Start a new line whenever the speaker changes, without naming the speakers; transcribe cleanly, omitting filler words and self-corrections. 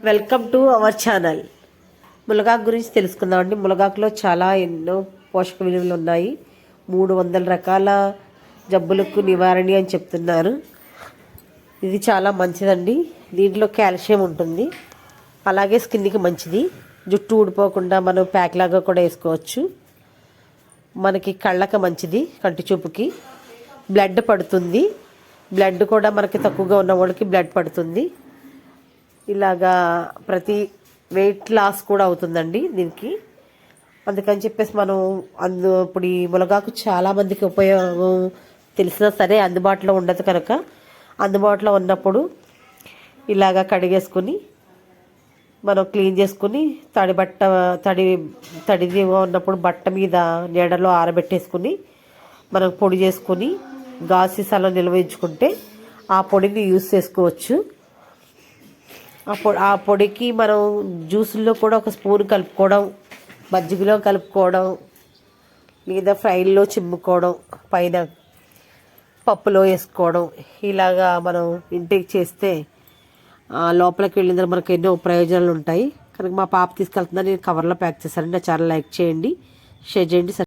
Welcome to our channel. మునగాకు గురించి తెలుసుకుందామండి. మునగాకులో చాలా ఎన్నో పోషక విలువలు ఉన్నాయి. 300 రకాల జబ్బులకు నివారణ అని చెప్తున్నారు. ఇది చాలా మంచిదండి. దీంట్లో కాల్షియం ఉంటుంది. అలాగే స్కిన్కి మంచిది. జుట్టు ఊడిపోకుండా మనం ప్యాక్ లాగా కూడా వేసుకోవచ్చు. మనకి కళ్ళకి మంచిది, కంటి చూపుకి. బ్లడ్ పడుతుంది. బ్లడ్ కూడా మనకి తక్కువగా ఉన్న వాళ్ళకి బ్లడ్ పడుతుంది. ఇలాగా ప్రతి వెయిట్ లాస్ కూడా అవుతుందండి దీనికి. అందుకని చెప్పేసి మనం ఇప్పుడు ఈ మునగాకు చాలామందికి ఉపయోగం తెలిసినా సరే అందుబాటులో ఉండదు కనుక, అందుబాటులో ఉన్నప్పుడు ఇలాగా కడిగేసుకుని మనం క్లీన్ చేసుకుని తడిదిగా ఉన్నప్పుడు బట్ట మీద నీడలో ఆరబెట్టేసుకుని మనం పొడి చేసుకుని గాజు సీసాలో నిల్వ ఉంచుకుంటే ఆ పొడిని యూజ్ చేసుకోవచ్చు. ఆ పొడికి మనం జ్యూసుల్లో కూడా ఒక స్పూన్ కలుపుకోవడం, మజ్జిగలో కలుపుకోవడం, లేదా ఫ్రైల్లో చిమ్ముకోవడం, పైన పప్పులో వేసుకోవడం, ఇలాగా మనం ఇంటికి చేస్తే లోపలికి వెళ్ళిన తర్వాత మనకు ఎన్నో ప్రయోజనాలు ఉంటాయి. కనుక మా పాప తీసుకెళ్తుందని నేను కవర్లో ప్యాక్ చేశాను. నా ఛానల్ లైక్ చేయండి, షేర్ చేయండి.